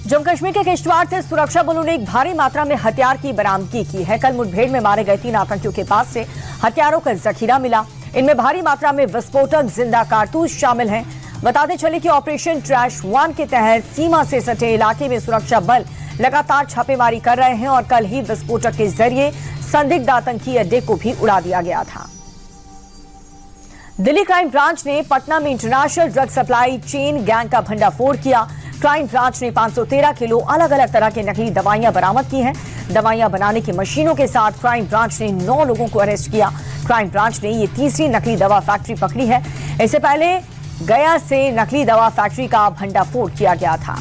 जम्मू कश्मीर के किश्तवाड़ से सुरक्षा बलों ने एक भारी मात्रा में हथियार की बरामदगी की है। कल मुठभेड़ में मारे गए 3 आतंकियों के पास से हथियारों का जखीरा मिला। इनमें भारी मात्रा में विस्फोटक जिंदा कारतूस शामिल हैं। बताते चले कि ऑपरेशन ट्रैश 1 के तहत सीमा से सटे इलाके में सुरक्षा बल लगातार छापेमारी कर रहे हैं और कल ही विस्फोटक के जरिए संदिग्ध आतंकी अड्डे को भी उड़ा दिया गया था। दिल्ली क्राइम ब्रांच ने पटना में international drug supply chain gang का भंडाफोड़ किया। क्राइम ब्रांच ने 513 किलो अलग अलग तरह के नकली दवाइयां बरामद की हैं। दवाइयां बनाने की मशीनों के साथ क्राइम ब्रांच ने 9 लोगों को अरेस्ट किया। क्राइम ब्रांच ने ये तीसरी नकली दवा फैक्ट्री पकड़ी है। इससे पहले गया से नकली दवा फैक्ट्री का भंडाफोड़ किया गया था।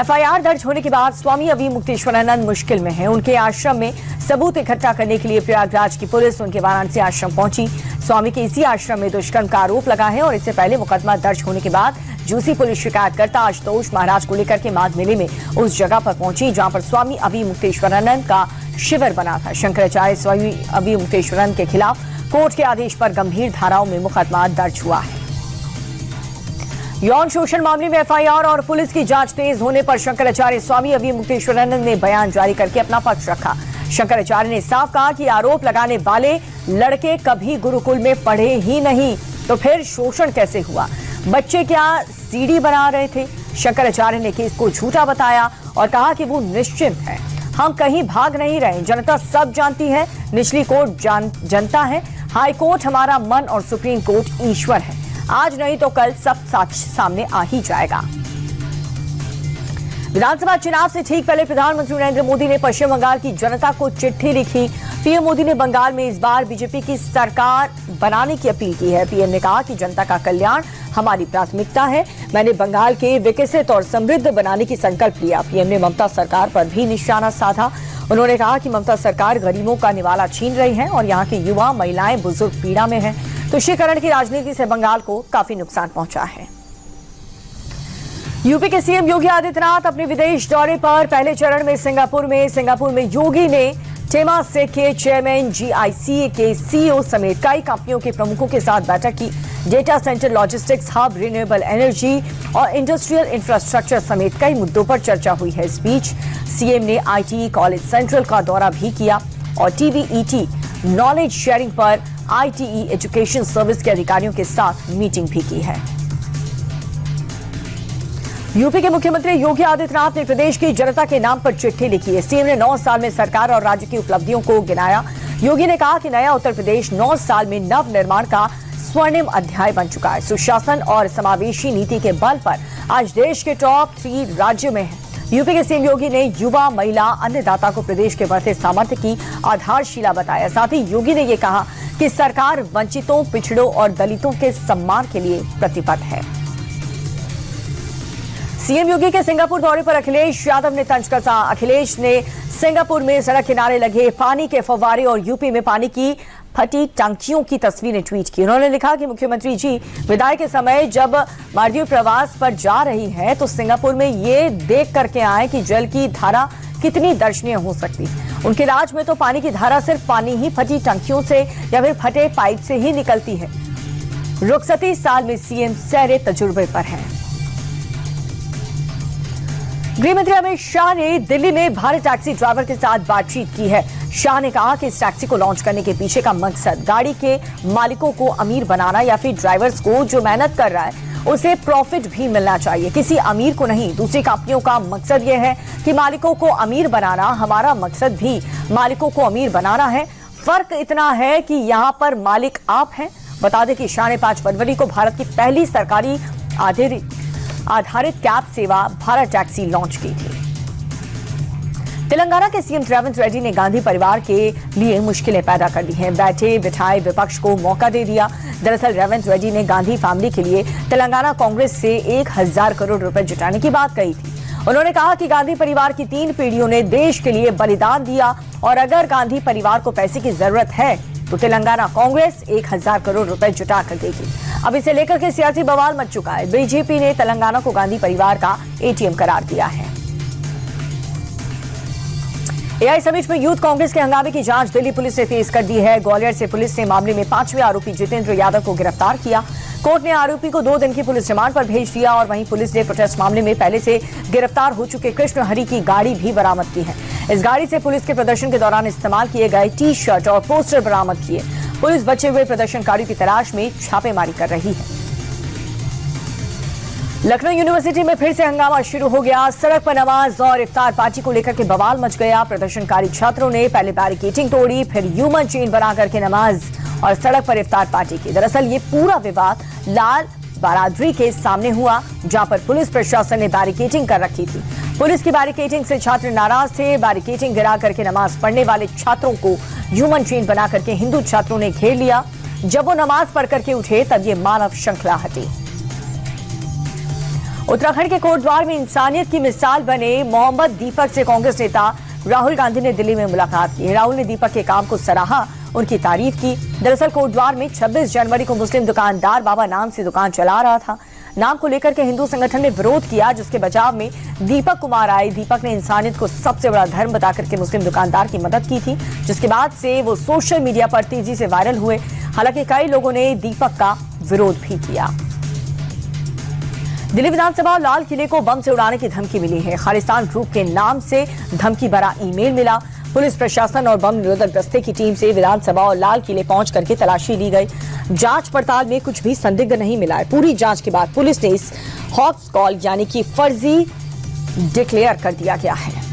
एफआईआर दर्ज होने के बाद स्वामी अभिमुक्तेश्वरानंद मुश्किल में हैं। उनके आश्रम में सबूत इकट्ठा करने के लिए प्रयागराज की पुलिस उनके वाराणसी आश्रम पहुंची। स्वामी के इसी आश्रम में दुष्कर्म का आरोप लगा है और इससे पहले मुकदमा दर्ज होने के बाद जूसी पुलिस शिकायतकर्ता आशुतोष महाराज को लेकर के माघ मेले में उस जगह पर पहुंची जहां पर स्वामी अभिमुक्तेश्वरानंद का शिविर बना था। शंकराचार्य स्वामी अभिमुक्तेश्वरानंद के खिलाफ कोर्ट के आदेश पर गंभीर धाराओं में मुकदमा दर्ज हुआ है। यौन शोषण मामले में एफआईआर और पुलिस की जांच तेज होने पर शंकराचार्य स्वामी अभिमुक्तेश्वरानंद ने बयान जारी करके अपना पक्ष रखा। शंकराचार्य ने साफ कहा कि आरोप लगाने वाले लड़के कभी गुरुकुल में पढ़े ही नहीं, तो फिर शोषण कैसे हुआ? बच्चे क्या सीडी बना रहे थे? शंकराचार्य ने केस को झूठा बताया और कहा कि वो निश्चिंत है, हम कहीं भाग नहीं रहे, जनता सब जानती है, निचली कोर्ट जनता है, हाई कोर्ट हमारा मन और सुप्रीम कोर्ट ईश्वर है। आज नहीं तो कल सब साक्ष्य सामने आ ही जाएगा। विधानसभा चुनाव से ठीक पहले प्रधानमंत्री नरेंद्र मोदी ने पश्चिम बंगाल की जनता को चिट्ठी लिखी। पीएम मोदी ने बंगाल में इस बार बीजेपी की सरकार बनाने की अपील की है। पीएम ने कहा कि जनता का कल्याण हमारी प्राथमिकता है। मैंने बंगाल के विकसित और समृद्ध बनाने की संकल्प लिया। पीएम ने ममता सरकार पर भी निशाना साधा। उन्होंने कहा कि ममता सरकार गरीबों का निवाला छीन रही है और यहाँ के युवा, महिलाएं, बुजुर्ग पीड़ा में हैं। तुष्टीकरण की राजनीति से बंगाल को काफी नुकसान पहुंचा है। यूपी के सीएम योगी आदित्यनाथ अपने विदेश दौरे पर पहले चरण में सिंगापुर में योगी ने टेमासेक के चेयरमैन, जीआईसीए के सीईओ समेत कई कंपनियों के प्रमुखों के साथ बैठक की। Data centre, logistics hub, renewable energy और इंडस्ट्रियल इंफ्रास्ट्रक्चर समेत कई मुद्दों पर चर्चा हुई है। इस बीच सीएम ने आईटीई कॉलेज सेंट्रल का दौरा भी किया और टीवीईटी नॉलेज शेयरिंग पर आईटीई एजुकेशन सर्विस के अधिकारियों के साथ मीटिंग भी की है। यूपी के मुख्यमंत्री योगी आदित्यनाथ ने प्रदेश की जनता के नाम पर चिट्ठी लिखी है। सीएम ने 9 साल में सरकार और राज्य की उपलब्धियों को गिनाया। योगी ने कहा कि नया उत्तर प्रदेश 9 साल में नव निर्माण का स्वर्णिम अध्याय बन चुका है। सुशासन और समावेशी नीति के बल पर आज देश के टॉप 3 राज्यों में है। यूपी के सीएम योगी ने युवा, महिला, अन्नदाता को प्रदेश के बढ़ते सामर्थ्य की आधारशिला बताया। साथ ही योगी ने यह कहा कि सरकार वंचितों, पिछड़ों और दलितों के सम्मान के लिए प्रतिबद्ध है। सीएम योगी के सिंगापुर दौरे पर अखिलेश यादव ने तंज कसा। अखिलेश ने सिंगापुर में सड़क किनारे लगे पानी के फव्वारे और यूपी में पानी की फटी टंकियों की तस्वीरें ट्वीट की। उन्होंने लिखा कि मुख्यमंत्री जी विदाई के समय जब मालदीव प्रवास पर जा रही हैं तो सिंगापुर में ये देख करके आए कि जल की धारा कितनी दर्शनीय हो सकती। उनके राज में तो पानी की धारा सिर्फ पानी ही फटी टंकियों से या फिर फटे पाइप से ही निकलती है। रुखसती साल में सीएम सैरे तजुर्बे पर है। गृहमंत्री अमित शाह ने दिल्ली में भारत टैक्सी ड्राइवर के साथ बातचीत की है। शाह ने कहा कि इस टैक्सी को लॉन्च करने के पीछे का मकसद गाड़ी के मालिकों को अमीर बनाना या फिर ड्राइवर्स को जो मेहनत कर रहा है उसे प्रॉफिट भी मिलना चाहिए, किसी अमीर को नहीं। दूसरी कंपनियों का मकसद यह है कि मालिकों को अमीर बनाना, हमारा मकसद भी मालिकों को अमीर बनाना है। फर्क इतना है कि यहाँ पर मालिक आप हैं। बता दें कि शाह ने 5 फरवरी को भारत की पहली सरकारी आधारित कैब सेवा भारत टैक्सी लॉन्च की थी। तेलंगाना के सीएम रेवंत रेड्डी ने गांधी परिवार के लिए मुश्किलें पैदा कर दी हैं। बैठे बिठाए विपक्ष को मौका दे दिया। दरअसल रेवंत रेड्डी ने गांधी फैमिली के लिए तेलंगाना कांग्रेस से 1000 करोड़ रुपए जुटाने की बात कही थी। उन्होंने कहा कि गांधी परिवार की 3 पीढ़ियों ने देश के लिए बलिदान दिया और अगर गांधी परिवार को पैसे की जरूरत है तो तेलंगाना कांग्रेस 1000 करोड़ रुपए जुटा कर देगी। अब इसे लेकर के सियासी बवाल मच चुका है। बीजेपी ने तेलंगाना को गांधी परिवार का एटीएम करार दिया है। एआई समिट में यूथ कांग्रेस के हंगामे की जांच दिल्ली पुलिस ने तेज कर दी है। ग्वालियर से पुलिस ने मामले में 5वें आरोपी जितेंद्र यादव को गिरफ्तार किया। कोर्ट ने आरोपी को 2 दिन की पुलिस रिमांड पर भेज दिया और वहीं पुलिस ने प्रोटेस्ट मामले में पहले से गिरफ्तार हो चुके कृष्ण हरि की गाड़ी भी बरामद की है। इस गाड़ी से पुलिस के प्रदर्शन के दौरान इस्तेमाल किए गए टी-शर्ट और पोस्टर बरामद किए। पुलिस बचे हुए प्रदर्शनकारियों की तलाश में छापेमारी कर रही है। लखनऊ यूनिवर्सिटी में फिर से हंगामा शुरू हो गया। सड़क पर नमाज और इफ्तार पार्टी को लेकर के बवाल मच गया। प्रदर्शनकारी छात्रों ने पहले बैरिकेडिंग तोड़ी, फिर ह्यूमन चेन बना करके नमाज और सड़क पर इफ्तार पार्टी की। दरअसल ये पूरा विवाद लाल बारादरी के सामने हुआ, जहां पर पुलिस प्रशासन ने बैरिकेडिंग कर रखी थी। पुलिस की बैरिकेडिंग से छात्र नाराज थे। बैरिकेडिंग गिरा करके नमाज पढ़ने वाले छात्रों को ह्यूमन चेन बना करके हिंदू छात्रों ने घेर लिया। जब वो नमाज पढ़ करके उठे तब ये मानव श्रृंखला हटी। उत्तराखंड के कोटद्वार में इंसानियत की मिसाल बने मोहम्मद दीपक से कांग्रेस नेता राहुल गांधी ने दिल्ली में मुलाकात की। राहुल ने दीपक के काम को सराहा, उनकी तारीफ की। दरअसल कोटद्वार में 26 जनवरी को मुस्लिम दुकानदार बाबा नाम से दुकान चला रहा था। नाम को लेकर के हिंदू संगठन ने विरोध किया, जिसके बचाव में दीपक कुमार आए। दीपक ने इंसानियत को सबसे बड़ा धर्म बताकर के मुस्लिम दुकानदार की मदद की थी, जिसके बाद से वो सोशल मीडिया पर तेजी से वायरल हुए। हालांकि कई लोगों ने दीपक का विरोध भी किया। दिल्ली विधानसभा और लाल किले को बम से उड़ाने की धमकी मिली है। खालिस्तान ग्रुप के नाम से धमकी भरा ईमेल मिला। पुलिस प्रशासन और बम निरोधक दस्ते की टीम से विधानसभा और लाल किले पहुंच करके तलाशी ली गई। जांच पड़ताल में कुछ भी संदिग्ध नहीं मिला है। पूरी जांच के बाद पुलिस ने इस हॉक्स कॉल यानी कि फर्जी डिक्लेयर कर दिया गया है।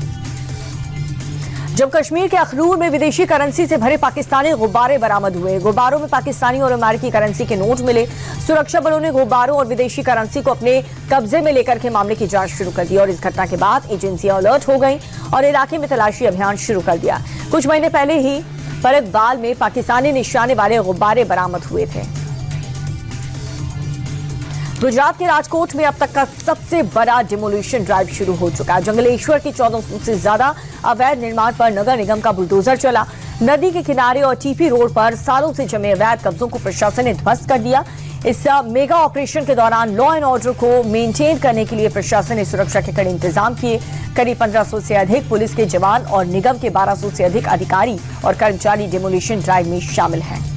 जब कश्मीर के अखनूर में विदेशी करेंसी से भरे पाकिस्तानी गुब्बारे बरामद हुए। गुब्बारों में पाकिस्तानी और अमेरिकी करेंसी के नोट मिले। सुरक्षा बलों ने गुब्बारों और विदेशी करेंसी को अपने कब्जे में लेकर के मामले की जांच शुरू कर दी और इस घटना के बाद एजेंसियां अलर्ट हो गईं और इलाके में तलाशी अभियान शुरू कर दिया। कुछ महीने पहले ही परतवाल में पाकिस्तानी निशाने वाले गुब्बारे बरामद हुए थे। गुजरात के राजकोट में अब तक का सबसे बड़ा डिमोलिशन ड्राइव शुरू हो चुका है। जंगलेश्वर की 1400 से ज्यादा अवैध निर्माण पर नगर निगम का बुलडोजर चला। नदी के किनारे और टीपी रोड पर सालों से जमे अवैध कब्जों को प्रशासन ने ध्वस्त कर दिया। इस मेगा ऑपरेशन के दौरान लॉ एंड ऑर्डर को मेंटेन करने के लिए प्रशासन ने सुरक्षा के कड़े इंतजाम किए। करीब 1500 से अधिक पुलिस के जवान और निगम के 1200 से अधिक अधिकारी और कर्मचारी डिमोलिशन ड्राइव में शामिल हैं।